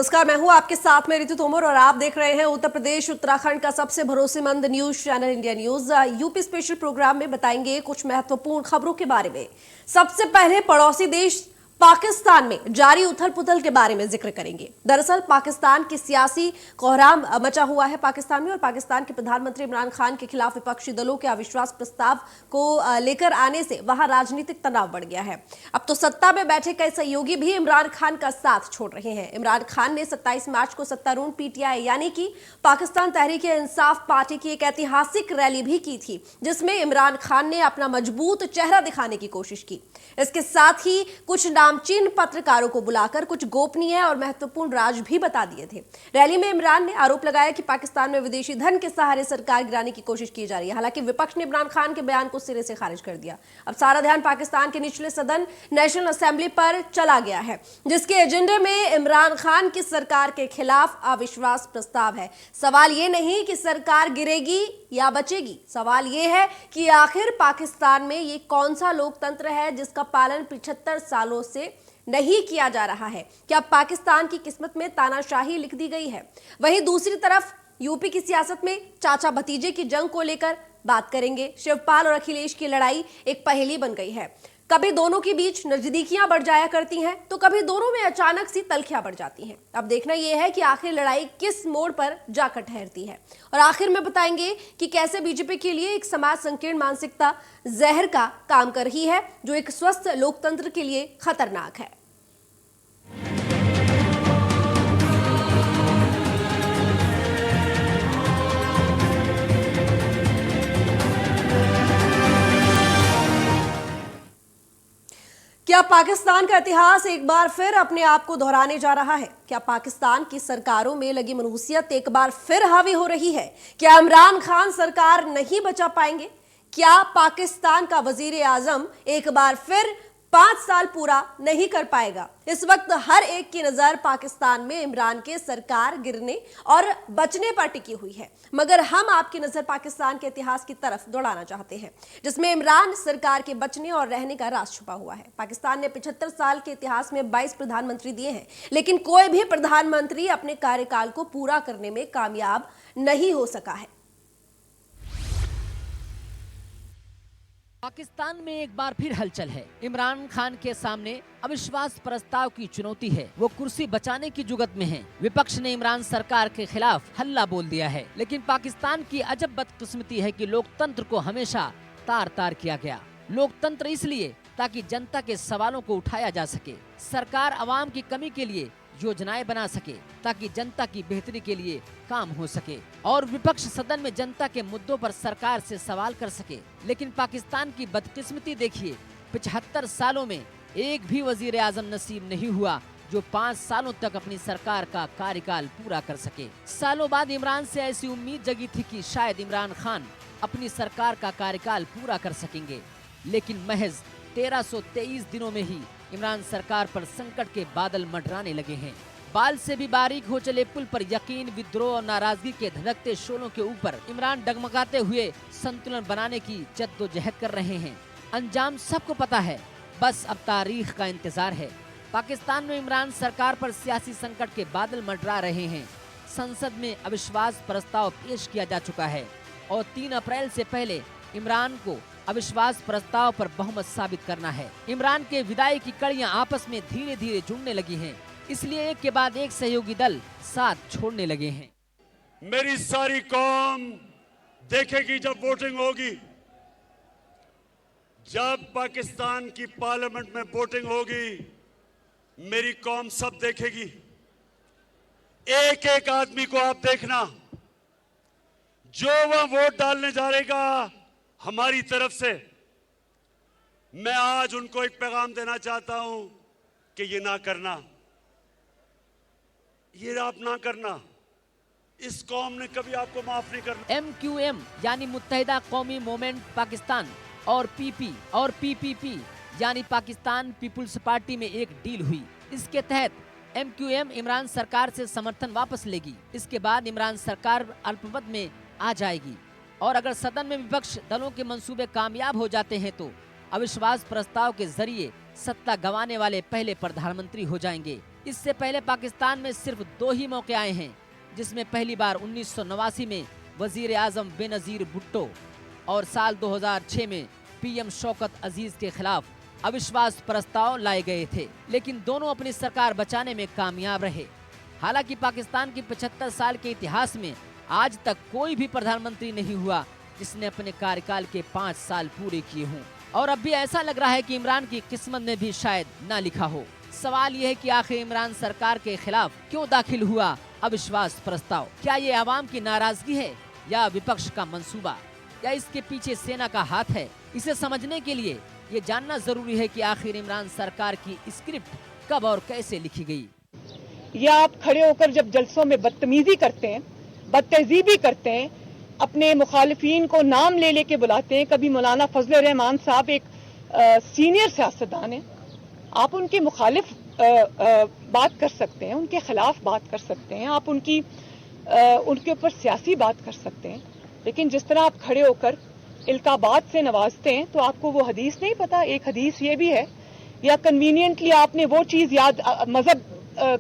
नमस्कार, मैं हूं आपके साथ में ऋतु तोमर और आप देख रहे हैं उत्तर प्रदेश उत्तराखंड का सबसे भरोसेमंद news channel India news. UP special programme में बताएंगे कुछ महत्वपूर्ण खबरों के बारे में। सबसे पहले पड़ोसी देश पाकिस्तान में जारी उथल पुथल के बारे में जिक्र करेंगे। दरअसल पाकिस्तान की सियासी कोहराम मचा हुआ है पाकिस्तान में, और पाकिस्तान के प्रधानमंत्री इमरान खान के खिलाफ विपक्षी दलों के अविश्वास प्रस्ताव को लेकर आने से वहां राजनीतिक तनाव बढ़ गया है। अब तो सत्ता में बैठे कई सहयोगी भी इमरान खान का साथ छोड़ रहे हैं। इमरान खान ने 27 मार्च को सत्तारूढ़ पीटीआई यानी कि पाकिस्तान तहरीक-ए-इंसाफ पार्टी की एक ऐतिहासिक रैली भी की थी, जिसमें इमरान खान ने अपना मजबूत चेहरा दिखाने की कोशिश की। इसके साथ ही कुछ नामचीन पत्रकारों को बुलाकर कुछ गोपनीय और महत्वपूर्ण राज भी बता दिए थे। रैली में इमरान ने आरोप लगाया कि पाकिस्तान में विदेशी धन के सहारे सरकार गिराने की कोशिश की जा रही है। हालांकि विपक्ष ने इमरान खान के बयान को सिरे से खारिज कर दिया। अब सारा ध्यान पाकिस्तान के निचले सदन नेशनल असेंबली पर चला गया है, जिसके एजेंडे में इमरान खान की सरकार के खिलाफ अविश्वास प्रस्ताव है। सवाल ये नहीं कि सरकार गिरेगी या बचेगी, सवाल ये है कि आखिर पाकिस्तान में ये कौन सा लोकतंत्र है जिसका पालन 75 सालों से नहीं किया जा रहा है। क्या पाकिस्तान की किस्मत में तानाशाही लिख दी गई है? वहीं दूसरी तरफ यूपी की सियासत में चाचा भतीजे की जंग को लेकर बात करेंगे। शिवपाल और अखिलेश की लड़ाई एक पहेली बन गई है। कभी दोनों के बीच नजदीकियां बढ़ जाया करती हैं, तो कभी दोनों में अचानक सी तलखियां बढ़ जाती हैं। अब देखना यह है कि आखिर लड़ाई किस मोड़ पर जाकर ठहरती है। और आखिर में बताएंगे कि कैसे बीजेपी के लिए एक समाज संकीर्ण मानसिकता जहर का काम कर रही है, जो एक स्वस्थ लोकतंत्र के लिए खतरनाक है। क्या पाकिस्तान का इतिहास एक बार फिर अपने आप को दोहराने जा रहा है? क्या पाकिस्तान की सरकारों में लगी मनहूसियत एक बार फिर हावी हो रही है? क्या इमरान खान सरकार नहीं बचा पाएंगे? क्या पाकिस्तान का वजीर आजम एक बार फिर 5 साल पूरा नहीं कर पाएगा? इस वक्त हर एक की नजर पाकिस्तान में इमरान के सरकार गिरने और बचने पर टिकी हुई है, मगर हम आपकी नजर पाकिस्तान के इतिहास की तरफ दौड़ाना चाहते हैं, जिसमें इमरान सरकार के बचने और रहने का राज छुपा हुआ है। पाकिस्तान ने 75 साल के इतिहास में 22 प्रधानमंत्री दिए हैं, लेकिन कोई भी प्रधानमंत्री अपने कार्यकाल को पूरा करने में कामयाब नहीं हो सका है। पाकिस्तान में एक बार फिर हलचल है। इमरान खान के सामने अविश्वास प्रस्ताव की चुनौती है। वो कुर्सी बचाने की जुगत में हैं। विपक्ष ने इमरान सरकार के खिलाफ हल्ला बोल दिया है, लेकिन पाकिस्तान की अजब बदकिस्मती है कि लोकतंत्र को हमेशा तार तार किया गया। लोकतंत्र इसलिए ताकि जनता के सवालों को उठाया जा सके, सरकार आवाम की कमी के लिए योजनाएं बना सके ताकि जनता की बेहतरी के लिए काम हो सके, और विपक्ष सदन में जनता के मुद्दों पर सरकार से सवाल कर सके। लेकिन पाकिस्तान की बदकिस्मती देखिए, 75 सालों में एक भी वजीर आजम नसीब नहीं हुआ जो 5 सालों तक अपनी सरकार का कार्यकाल पूरा कर सके। सालों बाद इमरान से ऐसी उम्मीद जगी थी कि शायद इमरान खान अपनी सरकार का कार्यकाल पूरा कर सकेंगे, लेकिन महज 1323 दिनों में ही इमरान सरकार पर संकट के बादल मंडराने लगे हैं। बाल से भी बारीक हो चले पुल पर यकीन, विद्रोह और नाराजगी के धधकते शोलों के ऊपर इमरान डगमगाते हुए संतुलन बनाने की जद्दोजहद कर रहे हैं। अंजाम सबको पता है, बस अब तारीख का इंतजार है। पाकिस्तान में इमरान सरकार पर सियासी संकट के बादल मंडरा रहे हैं। संसद में अविश्वास प्रस्ताव पेश किया जा चुका है और 3 अप्रैल से पहले इमरान को अविश्वास प्रस्ताव पर बहुमत साबित करना है। इमरान के विदाई की कड़ियां आपस में धीरे धीरे जुड़ने लगी हैं, इसलिए एक के बाद एक सहयोगी दल साथ छोड़ने लगे हैं। मेरी सारी कौम देखेगी जब वोटिंग होगी, जब पाकिस्तान की पार्लियामेंट में वोटिंग होगी, मेरी कौम सब देखेगी। एक एक आदमी को आप देखना, जो वह वोट डालने जा रहेगा हमारी तरफ से, मैं आज उनको एक पैगाम देना चाहता हूं कि ये ना करना, ये आप ना करना। इस कौम ने कभी आपको माफ नहीं करना। MQM यानी मुत्तहिदा कौमी मूवमेंट पाकिस्तान और PPP यानी पाकिस्तान पीपुल्स पार्टी में एक डील हुई। इसके तहत MQM इमरान सरकार से समर्थन वापस लेगी। इसके बाद इमरान सरकार अल्पमत में आ जाएगी, और अगर सदन में विपक्ष दलों के मंसूबे कामयाब हो जाते हैं तो अविश्वास प्रस्ताव के जरिए सत्ता गंवाने वाले पहले प्रधानमंत्री हो जाएंगे। इससे पहले पाकिस्तान में सिर्फ 2 ही मौके आए हैं, जिसमें पहली बार 1989 में वजीर आजम बेनजीर भुट्टो और साल 2006 में पीएम शौकत अजीज के खिलाफ अविश्वास प्रस्ताव लाए गए थे, लेकिन दोनों अपनी सरकार बचाने में कामयाब रहे। हालांकि पाकिस्तान की 75 साल के इतिहास में आज तक कोई भी प्रधानमंत्री नहीं हुआ जिसने अपने कार्यकाल के 5 साल पूरे किए हों, और अब भी ऐसा लग रहा है कि इमरान की किस्मत में भी शायद ना लिखा हो। सवाल यह है कि आखिर इमरान सरकार के खिलाफ क्यों दाखिल हुआ अविश्वास प्रस्ताव? क्या ये आवाम की नाराजगी है या विपक्ष का मंसूबा, या इसके पीछे सेना का हाथ है? इसे समझने के लिए ये जानना जरूरी है कि आखिर इमरान सरकार की स्क्रिप्ट कब और कैसे लिखी गई। या आप खड़े होकर जब जलसों में बदतमीजी करते हैं, बदतहजीबी करते हैं, अपने मुखालिफिन को नाम ले लेके बुलाते हैं। कभी मौलाना फजल रहमान साहब एक सीनियर सियासतदान है, आप उनके मुखालिफ बात कर सकते हैं, उनके खिलाफ बात कर सकते हैं, आप उनके ऊपर सियासी बात कर सकते हैं, लेकिन जिस तरह आप खड़े होकर इल्काबात से नवाजते हैं तो आपको वो हदीस नहीं पता। एक हदीस ये भी है, या कन्वीनियंटली आपने वो चीज याद, मजहब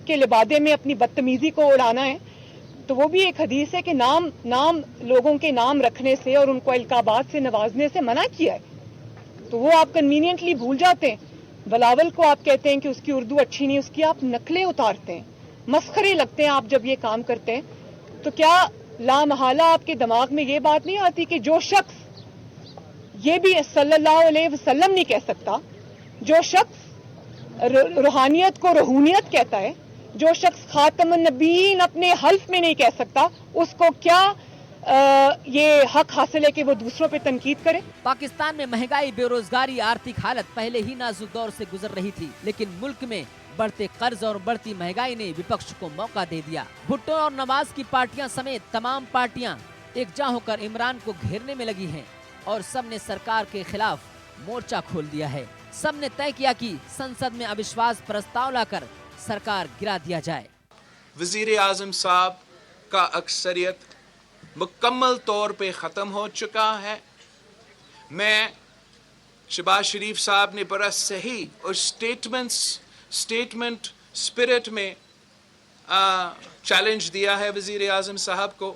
के लिबादे में अपनी बदतमीजी को उड़ाना है, तो वो भी एक हदीस है कि नाम लोगों के नाम रखने से और उनको इल्काबात से नवाजने से मना किया है, तो वो आप कन्वीनियंटली भूल जाते हैं। बिलावल को आप कहते हैं कि उसकी उर्दू अच्छी नहीं, उसकी आप नकलें उतारते हैं, मस्खरे लगते हैं आप जब ये काम करते हैं। तो क्या लामहला आपके दिमाग में ये बात नहीं आती कि जो शख्स, ये भी सल्लल्लाहु अलैहि वसल्लम नहीं कह सकता, जो शख्स रूहानियत को रूहनियत कहता है, जो शख्स खातमुन नबीयीन अपने हल्फ में नहीं कह सकता, उसको क्या ये हक हासिल है कि वो दूसरों पे तनकीद करे? पाकिस्तान में महंगाई, बेरोजगारी, आर्थिक हालत पहले ही नाजुक दौर से गुजर रही थी, लेकिन मुल्क में बढ़ते कर्ज और बढ़ती महंगाई ने विपक्ष को मौका दे दिया। भुट्टो और नवाज की पार्टियां समेत तमाम पार्टियां एकजा होकर इमरान को घेरने में लगी हैं और सब ने सरकार के खिलाफ मोर्चा खोल दिया है। सब ने तय किया कि संसद में अविश्वास प्रस्ताव लाकर सरकार गिरा दिया जाए। वजीर आजम साहब का अक्सरियत मुकम्मल तौर पे ख़त्म हो चुका है। मैं शहबाज शरीफ साहब ने बड़ा सही और स्टेटमेंट स्पिरिट में चैलेंज दिया है वजीर आजम साहब को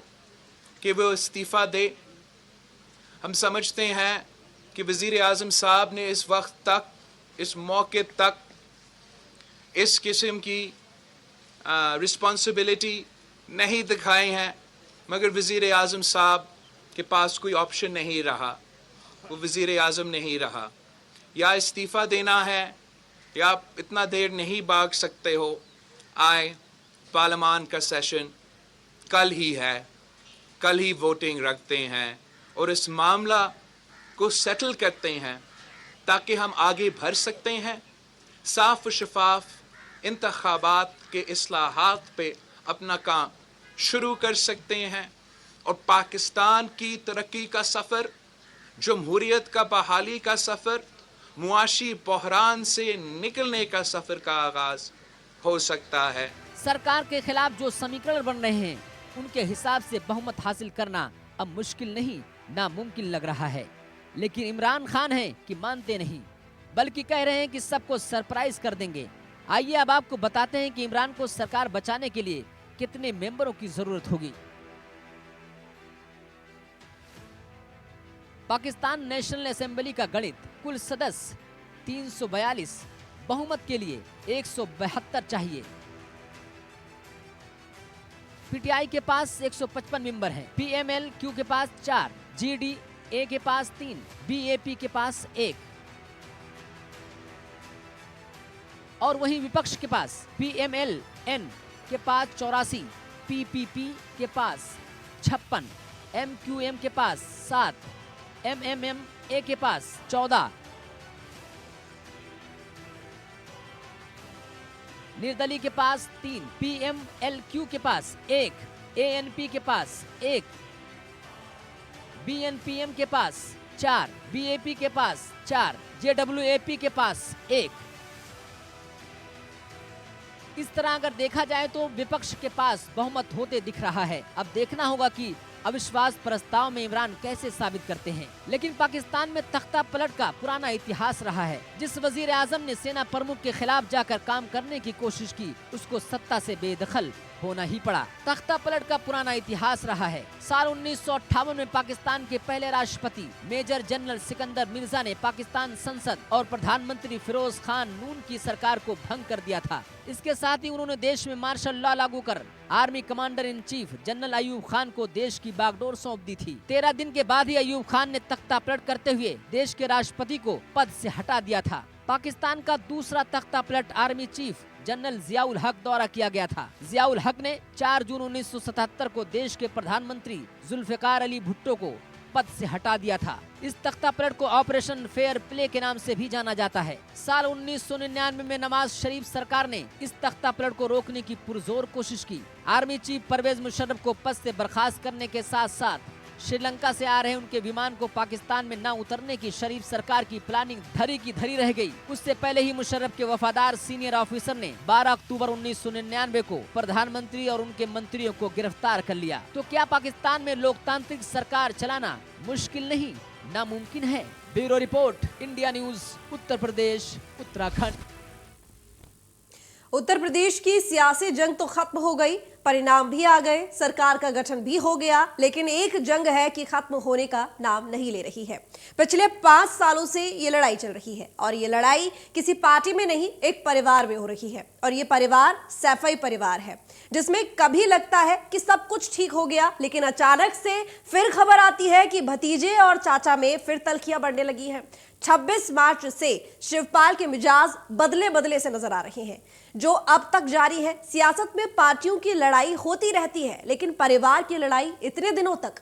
कि वो इस्तीफ़ा दे। हम समझते हैं कि वजीर आजम साहब ने इस वक्त तक, इस मौके तक इस किस्म की रिस्पॉन्सिबिलिटी नहीं दिखाई हैं, मगर वजीर आजम साहब के पास कोई ऑप्शन नहीं रहा, वो वजीर आजम नहीं रहा। या इस्तीफ़ा देना है या आप इतना देर नहीं भाग सकते हो। आए, पार्लियामान का सेशन कल ही है, कल ही वोटिंग रखते हैं और इस मामला को सेटल करते हैं ताकि हम आगे बढ़ सकते हैं, साफ और शफाफ इंतखाबात के इस्लाहात पे अपना काम शुरू कर सकते हैं और पाकिस्तान की तरक्की का सफ़र, जमहूरियत का बहाली का सफ़र, मुआशी बहरान से निकलने का सफ़र का आगाज़ हो सकता है। सरकार के खिलाफ जो समीकरण बन रहे हैं उनके हिसाब से बहुमत हासिल करना अब मुश्किल नहीं, नामुमकिन लग रहा है। लेकिन इमरान खान हैं कि मानते नहीं, बल्कि कह रहे हैं कि सबको सरप्राइज कर देंगे। आइए अब आपको बताते हैं कि इमरान को सरकार बचाने के लिए कितने मेंबरों की जरूरत होगी। पाकिस्तान नेशनल असेंबली का गणित, कुल सदस्य 342, बहुमत के लिए 172 चाहिए। पीटीआई के पास 155 मेंबर हैं, पीएमएल-क्यू के पास 4, जीडीए के पास 3, बीएपी के पास 1 और वहीं विपक्ष के पास पीएमएल-एन के पास 84, पीपीपी के पास 56, एमक्यूएम के पास 7, एमएमएम-ए के पास 14, निर्दलीय के पास 3, पीएमएल-क्यू के पास 1, एएनपी के पास 1, बीएनपीएम के पास 4, बीएपी के पास 4, जेडब्ल्यूएपी के पास 1। इस तरह अगर देखा जाए तो विपक्ष के पास बहुमत होते दिख रहा है। अब देखना होगा कि अविश्वास प्रस्ताव में इमरान कैसे साबित करते हैं। लेकिन पाकिस्तान में तख्ता पलट का पुराना इतिहास रहा है। जिस वजीर आजम ने सेना प्रमुख के खिलाफ जाकर काम करने की कोशिश की, उसको सत्ता से बेदखल होना ही पड़ा। तख्ता पलट का पुराना इतिहास रहा है। साल 1958 में पाकिस्तान के पहले राष्ट्रपति मेजर जनरल सिकंदर मिर्जा ने पाकिस्तान संसद और प्रधानमंत्री फिरोज खान नून की सरकार को भंग कर दिया था। इसके साथ ही उन्होंने देश में मार्शल लॉ लागू कर army commander in chief general Ayub Khan को देश की बागडोर सौंप दी थी। 13 दिन के बाद ही अयूब खान ने तख्ता पलट करते हुए देश के राष्ट्रपति को पद से हटा दिया था। पाकिस्तान का दूसरा तख्ता पलट आर्मी चीफ जनरल जियाउल हक द्वारा किया गया था। जियाउल हक ने 4 जून 1977 को देश के प्रधानमंत्री जुल्फिकार अली भुट्टो को पद से हटा दिया था। इस तख्ता पलट को ऑपरेशन फेयर प्ले के नाम से भी जाना जाता है। साल 1999 में नवाज शरीफ सरकार ने इस तख्ता पलट को रोकने की पुरजोर कोशिश की। आर्मी चीफ परवेज मुशर्रफ को पद से बर्खास्त करने के साथ साथ श्रीलंका से आ रहे उनके विमान को पाकिस्तान में न उतरने की शरीफ सरकार की प्लानिंग धरी की धरी रह गई। उससे पहले ही मुशर्रफ के वफादार सीनियर ऑफिसर ने 12 अक्टूबर 1999 को प्रधानमंत्री और उनके मंत्रियों को गिरफ्तार कर लिया। तो क्या पाकिस्तान में लोकतांत्रिक सरकार चलाना मुश्किल नहीं, नामुमकिन है? Bureau report, India news, Uttar Pradesh, Uttarakhand. Uttar Pradesh की सियासी जंग तो खत्म हो गई, परिणाम भी आ गए, सरकार का गठन भी हो गया, लेकिन एक जंग है कि खत्म होने का नाम नहीं ले रही है। पिछले 5 सालों से ये लड़ाई चल रही है और ये लड़ाई किसी पार्टी में नहीं, एक परिवार में हो रही है। और ये परिवार सैफई परिवार है, जिसमें कभी लगता है कि सब कुछ ठीक हो गया, लेकिन अचानक से फिर खबर आती है कि भतीजे और चाचा में फिर तल्खियां बढ़ने लगी हैं। 26 मार्च से शिवपाल के मिजाज बदले बदले से नजर आ रहे हैं, जो अब तक जारी है। सियासत में पार्टियों की लड़ाई होती रहती है, लेकिन परिवार की लड़ाई इतने दिनों तक।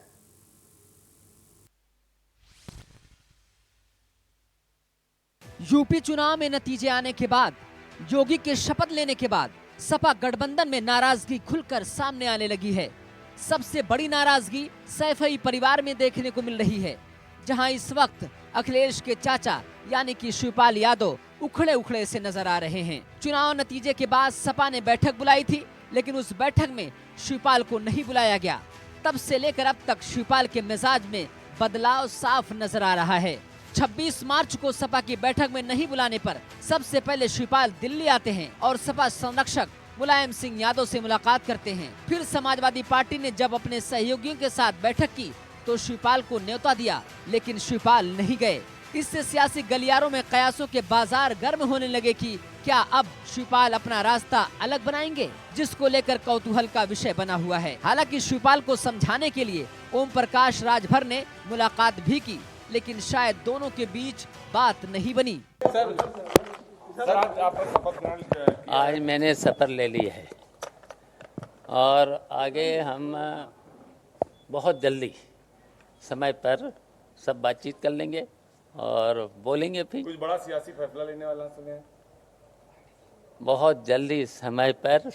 यूपी चुनाव में नतीजे आने के बाद, योगी के शपथ लेने के बाद सपा गठबंधन में नाराजगी खुलकर सामने आने लगी है। सबसे बड़ी नाराजगी सैफई परिवार में देखने को मिल रही है, जहां इस वक्त अखिलेश के चाचा यानी कि शिवपाल यादव उखड़े उखड़े से नजर आ रहे हैं। चुनाव नतीजे के बाद सपा ने बैठक बुलाई थी, लेकिन उस बैठक में शिवपाल को नहीं बुलाया गया। तब से लेकर अब तक शिवपाल के मिजाज में बदलाव साफ नजर आ रहा है। 26 मार्च को सपा की बैठक में नहीं बुलाने पर सबसे पहले शिवपाल दिल्ली आते हैं और सपा संरक्षक मुलायम सिंह यादव से मुलाकात करते हैं। फिर समाजवादी पार्टी ने जब अपने सहयोगियों के साथ बैठक की तो शिवपाल को न्योता दिया, लेकिन शिवपाल नहीं गए। इससे सियासी गलियारों में कयासों के बाजार गर्म होने लगे कि क्या अब शिवपाल अपना रास्ता अलग बनाएंगे, जिसको लेकर कौतूहल का विषय बना हुआ है। हालांकि शिवपाल को समझाने के लिए ओम प्रकाश राजभर ने मुलाकात भी की, लेकिन शायद दोनों के बीच बात नहीं बनी। आज मैंने शपथ ले ली है और आगे हम बहुत जल्दी समय पर सब बातचीत कर लेंगे और बोलेंगे। फिर कुछ बड़ा सियासी फैसला लेने वाला सुने हैं। बहुत जल्दी समय पर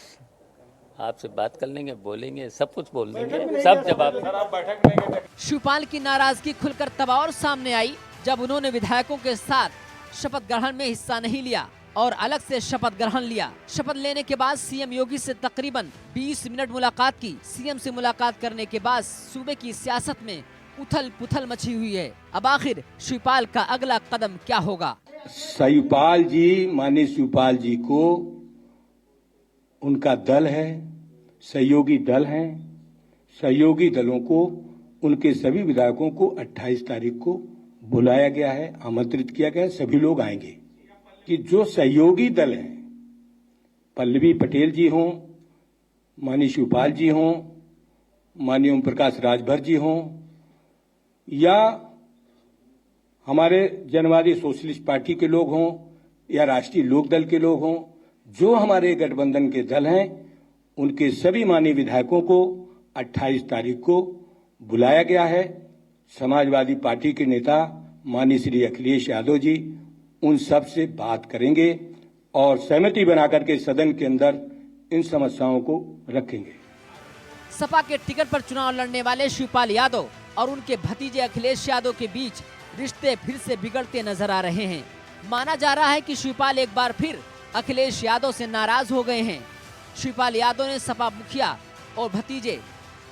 आपसे बात कर लेंगे, बोलेंगे, सब कुछ बोल देंगे, सब जवाब। आप बैठक नहीं गए। शिवपाल की नाराजगी खुलकर तब और सामने आई जब उन्होंने विधायकों के साथ शपथ ग्रहण में हिस्सा नहीं लिया और अलग से शपथ ग्रहण लिया। शपथ लेने के बाद सीएम योगी से तकरीबन 20 मिनट मुलाकात की। सीएम से मुलाकात करने के बाद सूबे की सियासत में उथल पुथल मची हुई है। अब आखिर शिवपाल का अगला कदम क्या होगा? शिवपाल जी, माननीय शिवपाल जी को उनका दल है, सहयोगी दल हैं, सहयोगी दलों को उनके सभी विधायकों को 28 तारीख को बुलाया गया है, आमंत्रित किया गया है। सभी लोग आएंगे कि जो सहयोगी दल हैं, पल्लवी पटेल जी हों, माननीय शिवपाल जी हों, माननीय ओम प्रकाश राजभर जी हों, या हमारे जनवादी सोशलिस्ट पार्टी के लोग हों, या राष्ट्रीय लोक दल के लोग हों, जो हमारे गठबंधन के दल हैं, उनके सभी माननीय विधायकों को 28 तारीख को बुलाया गया है। समाजवादी पार्टी के नेता माननीय श्री अखिलेश यादव जी उन सब से बात करेंगे और सहमति बनाकर के सदन के अंदर इन समस्याओं को रखेंगे। सपा के टिकट पर चुनाव लड़ने वाले शिवपाल यादव और उनके भतीजे अखिलेश यादव के बीच रिश्ते फिर से बिगड़ते नजर आ रहे हैं। माना जा रहा है कि शिवपाल एक बार फिर अखिलेश यादव से नाराज हो गए हैं। शिवपाल यादव ने सपा मुखिया और भतीजे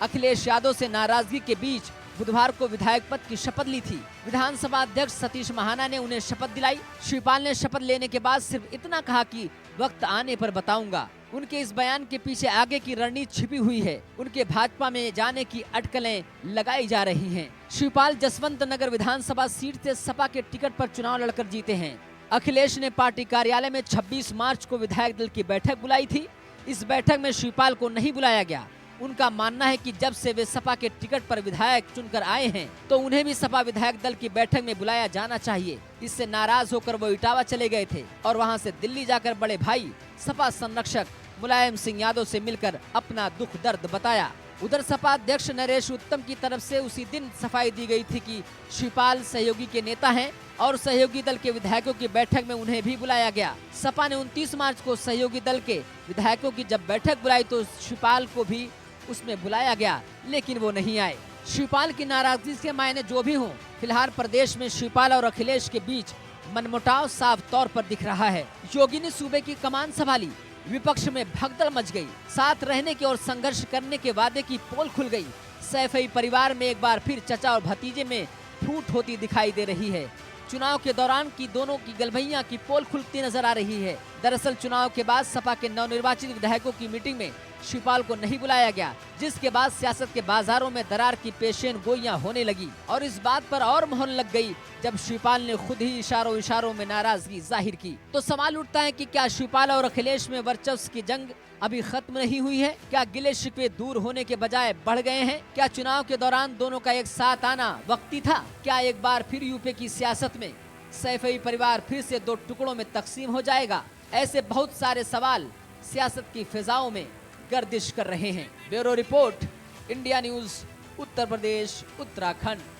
अखिलेश यादव से नाराजगी के बीच बुधवार को विधायक पद की शपथ ली थी। विधानसभा अध्यक्ष सतीश महाना ने उन्हें शपथ दिलाई। शिवपाल ने शपथ लेने के बाद सिर्फ इतना कहा कि वक्त आने पर बताऊंगा। उनके इस बयान के पीछे आगे की रणनीति छिपी हुई है। उनके भाजपा में जाने की अटकलें लगाई जा रही हैं। शिवपाल जसवंत नगर विधानसभा सीट से सपा के टिकट पर चुनाव लड़कर जीते हैं। अखिलेश ने पार्टी कार्यालय में 26 मार्च को विधायक दल की बैठक बुलाई थी। इस बैठक में शिवपाल को नहीं बुलाया गया। उनका मानना है कि जब से वे सपा के टिकट पर विधायक चुनकर आए हैं तो उन्हें भी सपा विधायक दल की बैठक में बुलाया जाना चाहिए। इससे नाराज होकर वो इटावा चले गए थे और वहां से दिल्ली जाकर बड़े भाई सपा संरक्षक मुलायम सिंह यादव से मिलकर अपना दुख दर्द बताया। उधर सपा अध्यक्ष नरेश उत्तम की तरफ से उसी दिन सफाई दी गई थी कि शिवपाल सहयोगी के नेता हैं और सहयोगी दल के विधायकों की बैठक में उन्हें भी बुलाया गया। सपा ने 29 मार्च को सहयोगी दल के विधायकों की जब बैठक बुलाई तो शिवपाल को भी उसमें बुलाया गया, लेकिन वो नहीं आए। शिवपाल की नाराजगी के मायने जो भी हों, फिलहाल प्रदेश में शिवपाल और अखिलेश के बीच मनमुटाव साफ तौर पर दिख रहा है। योगी ने सूबे की कमान संभाली, विपक्ष में भगदड़ मच गई, साथ रहने के और संघर्ष करने के वादे की पोल खुल गई। सैफई परिवार में एक बार फिर चचा और भतीजे में फूट होती दिखाई दे रही है। चुनाव के दौरान की दोनों की गलभैया की पोल खुलती नजर आ रही है। दरअसल चुनाव के बाद सपा के नवनिर्वाचित विधायकों की मीटिंग में शिवपाल को नहीं बुलाया गया, जिसके बाद सियासत के बाजारों में दरार की पेशेन गोइयां होने लगी और इस बात पर और मोहर लग गई जब शिवपाल ने खुद ही इशारों में नाराजगी जाहिर की। तो सवाल उठता है कि क्या शिवपाल और अखिलेश में वर्चस्व की जंग अभी खत्म नहीं हुई है? क्या गिले शिकवे दूर होने के बजाय बढ़ गए हैं? क्या चुनाव के दौरान दोनों का एक साथ आना वक्ती था? क्या एक बार फिर यूपी की सियासत में सैफई परिवार फिर से दो टुकड़ों में तकसीम हो जाएगा? ऐसे बहुत सारे सवाल सियासत की फिजाओं में गर्दिश कर रहे हैं। Bureau report, India news, Uttar Pradesh, Uttarakhand.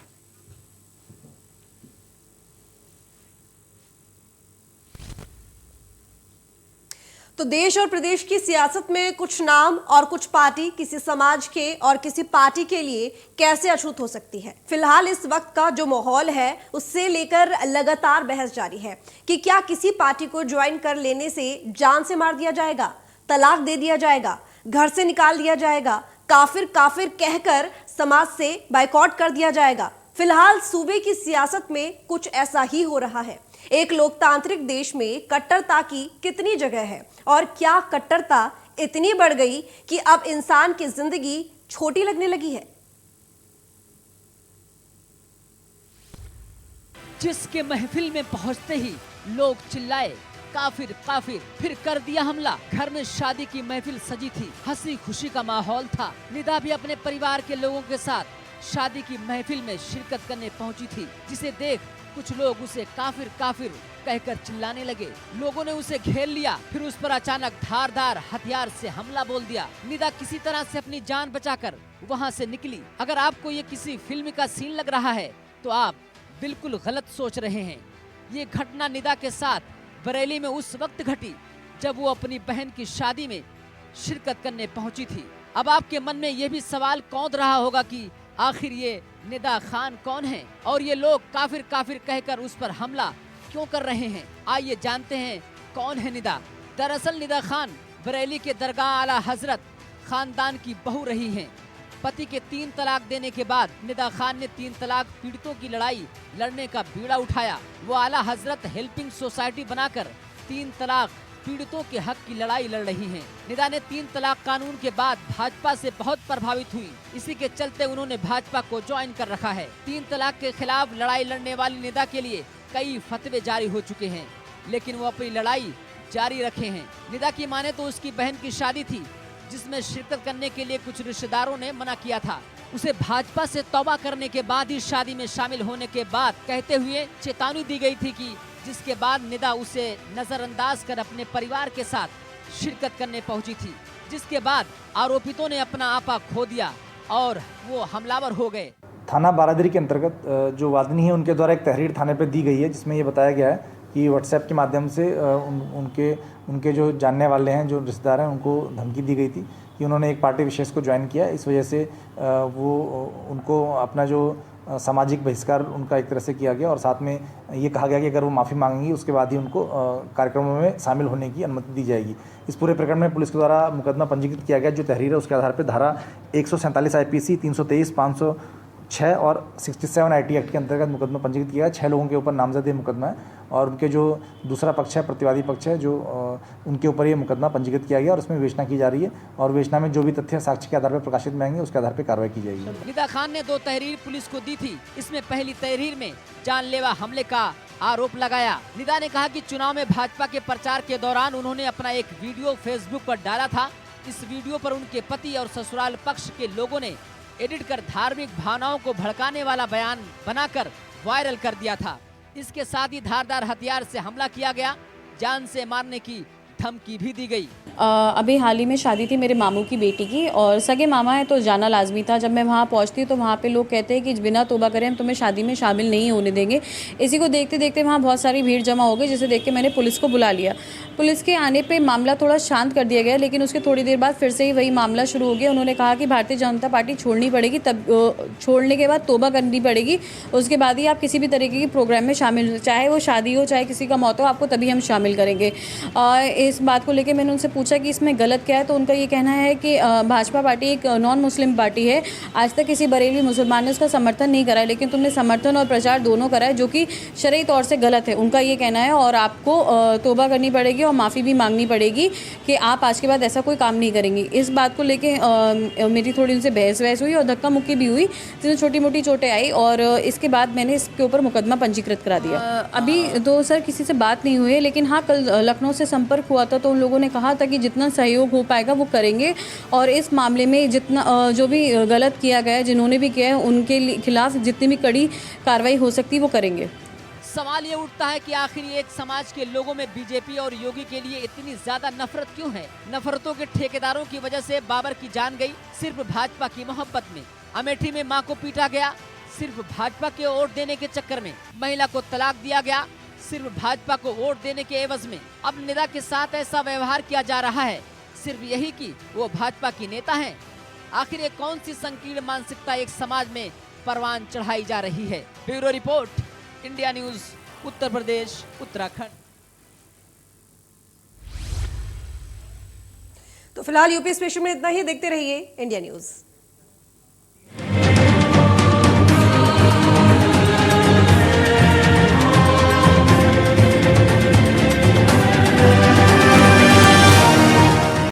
तो देश और प्रदेश की सियासत में कुछ नाम और कुछ पार्टी किसी समाज के और किसी पार्टी के लिए कैसे अछूत हो सकती है। फिलहाल इस वक्त का जो माहौल है उससे लेकर लगातार बहस जारी है कि क्या किसी पार्टी को ज्वाइन कर लेने से जान से मार दिया जाएगा, तलाक दे दिया जाएगा, घर से निकाल दिया जाएगा, काफिर काफिर कहकर समाज से बाइकॉट कर दिया जाएगा। फिलहाल सूबे की सियासत में कुछ ऐसा ही हो रहा है। एक लोकतांत्रिक देश में कट्टरता की कितनी जगह है और क्या कट्टरता इतनी बढ़ गई कि अब इंसान की जिंदगी छोटी लगने लगी है? जिसके महफिल में पहुंचते ही लोग चिल्लाए काफिर काफिर, फिर कर दिया हमला। घर में शादी की महफिल सजी थी, हंसी खुशी का माहौल था। निदा भी अपने परिवार के लोगों के साथ शादी की महफिल में शिरकत करने पहुंची थी, जिसे देख कुछ लोग उसे काफिर काफिर कहकर चिल्लाने लगे। लोगों ने उसे घेर लिया, फिर उस पर अचानक धारदार हथियार से हमला बोल दिया। निदा किसी तरह से अपनी जान बचाकर वहां से निकली। अगर आपको ये किसी फिल्म का सीन लग रहा है तो आप बिल्कुल गलत सोच रहे हैं। ये घटना निदा के साथ बरेली में उस वक्त घटी जब वो अपनी बहन की शादी में शिरकत करने पहुंची थी। अब आपके मन में ये भी सवाल कौंध रहा होगा कि आखिर ये निदा खान कौन है और ये लोग काफिर काफिर कहकर उस पर हमला क्यों कर रहे हैं। आइए जानते हैं कौन है निदा। दरअसल निदा खान बरेली के दरगाह आला हजरत खानदान की बहू रही हैं। पति के 3 तलाक देने के बाद निदा खान ने 3 तलाक पीड़ितों की लड़ाई लड़ने का बीड़ा उठाया। वो आला हजरत हेल्पिंग सोसाइटी बनाकर 3 तलाक पीड़ितों के हक की लड़ाई लड़ रही हैं। निदा ने 3 तलाक कानून के बाद भाजपा से बहुत प्रभावित हुई। इसी के चलते उन्होंने भाजपा को ज्वाइन कर रखा है। 3 तलाक के खिलाफ लड़ाई लड़ने वाली निदा के लिए कई फतवे जारी हो चुके हैं, लेकिन वो अपनी लड़ाई जारी रखे हैं। निदा की माने तो उसकी बहन की शादी थी जिसमें शिरकत करने के लिए कुछ रिश्तेदारों ने मना किया था। उसे भाजपा से तौबा करने के बाद ही शादी में शामिल होने के बाद कहते हुए चेतावनी दी गई थी कि जिसके बाद निदा उसे नजरअंदाज कर अपने परिवार के साथ शिरकत करने पहुंची थी, जिसके बाद आरोपितों ने अपना आपा खो दिया और वो हमलावर हो गए। थाना बारादरी के अंतर्गत जो वादनी है उनके द्वारा एक तहरीर थाने पर दी गई है, जिसमें ये बताया गया है कि व्हाट्सएप के माध्यम से उनके जो जानने वाले हैं, जो रिश्तेदार हैं, उनको धमकी दी गई थी कि उन्होंने एक पार्टी विशेष को ज्वाइन किया। इस वजह से वो उनको अपना जो सामाजिक बहिष्कार उनका एक तरह से किया गया और साथ में ये कहा गया कि अगर वो माफ़ी मांगेंगी उसके बाद ही उनको कार्यक्रमों में शामिल होने की अनुमति दी जाएगी। इस पूरे प्रकरण में पुलिस के द्वारा मुकदमा पंजीकृत किया गया। जो तहरीर है उसके आधार पर धारा 147 IPC 323 506 और 67 IT एक्ट के अंतर्गत मुकदमा पंजीकृत किया है। 6 लोगों के ऊपर नामजद मुकदमा है और उनके जो दूसरा पक्ष है, प्रतिवादी पक्ष है, जो उनके ऊपर ये मुकदमा पंजीकृत किया गया और उसमें विवेचना की जा रही है और विवेचना में जो भी तथ्य साक्ष्य के आधार पर प्रकाशित में आएंगे उसके आधार पर कार्रवाई की जाएगी। निदा खान ने 2 तहरीर पुलिस को दी थी। इसमें पहली तहरीर में जानलेवा हमले का आरोप लगाया। निदा ने कहा कि चुनाव में भाजपा के प्रचार के दौरान उन्होंने अपना एक वीडियो फेसबुक पर डाला था। इस वीडियो पर उनके पति और ससुराल पक्ष के लोगों ने एडिट कर धार्मिक भावनाओं को भड़काने वाला बयान बनाकर वायरल कर दिया था। इसके साथ ही धारदार हथियार से हमला किया गया, जान से मारने की धमकी भी दी गई। अभी हाल ही में शादी थी मेरे मामू की बेटी की और सगे मामा है तो जाना लाजमी था। जब मैं वहाँ पहुँचती तो वहाँ पे लोग कहते हैं कि बिना तौबा करें हम तुम्हें शादी में शामिल नहीं होने देंगे। इसी को देखते देखते वहाँ बहुत सारी भीड़ जमा हो गई, जिसे देख के मैंने पुलिस को बुला लिया। पुलिस के आने पर मामला थोड़ा शांत कर दिया गया, लेकिन उसके थोड़ी देर बाद फिर से ही वही मामला शुरू हो गया। उन्होंने कहा कि भारतीय जनता पार्टी छोड़नी पड़ेगी, तब छोड़ने के बाद तौबा करनी पड़ेगी, उसके बाद ही आप किसी भी तरीके की प्रोग्राम में शामिल, चाहे वो शादी हो चाहे किसी का मौत हो, आपको तभी हम शामिल करेंगे। इस बात को लेकर मैंने उनसे पूछा कि इसमें गलत क्या है, तो उनका ये कहना है कि भाजपा पार्टी एक नॉन मुस्लिम पार्टी है, आज तक किसी बरेलवी मुसलमान ने उसका समर्थन नहीं करा है, लेकिन तुमने समर्थन और प्रचार दोनों करा है जो कि शरई तौर से गलत है, उनका ये कहना है। और आपको तौबा करनी पड़ेगी और माफ़ी भी मांगनी पड़ेगी कि आप आज के बाद ऐसा कोई काम नहीं करेंगी। इस बात को लेके मेरी थोड़ी उनसे बहस हुई और धक्का मुक्की भी हुई, जिसमें छोटी मोटी चोटें आई और इसके बाद मैंने इसके ऊपर मुकदमा पंजीकृत करा दिया। अभी तो सर किसी से बात नहीं हुई है, लेकिन हाँ कल लखनऊ से संपर्क हुआ था तो उन लोगों ने कहा था कि जितना सहयोग हो पाएगा वो करेंगे और इस मामले में जितना जो भी गलत किया गया है, जिन्होंने भी किया है, उनके खिलाफ जितनी भी कड़ी कार्रवाई हो सकती है वो करेंगे। सवाल ये उठता है कि आखिर एक समाज के लोगों में बीजेपी और योगी के लिए इतनी ज्यादा नफरत क्यों है? नफरतों के ठेकेदारों की वजह से बाबर की जान गई सिर्फ भाजपा की मोहब्बत में। अमेठी में मां को पीटा गया सिर्फ भाजपा के वोट देने के चक्कर में। महिला को तलाक दिया गया सिर्फ भाजपा को वोट देने के एवज में। अब निदा के साथ ऐसा व्यवहार किया जा रहा है सिर्फ यही कि वो भाजपा की नेता हैं। आखिर ये कौन सी संकीर्ण मानसिकता एक समाज में परवान चढ़ाई जा रही है? Bureau report, India news, Uttar Pradesh, Uttarakhand. तो फिलहाल यूपी स्पेशल में इतना ही। देखते रहिए इंडिया न्यूज।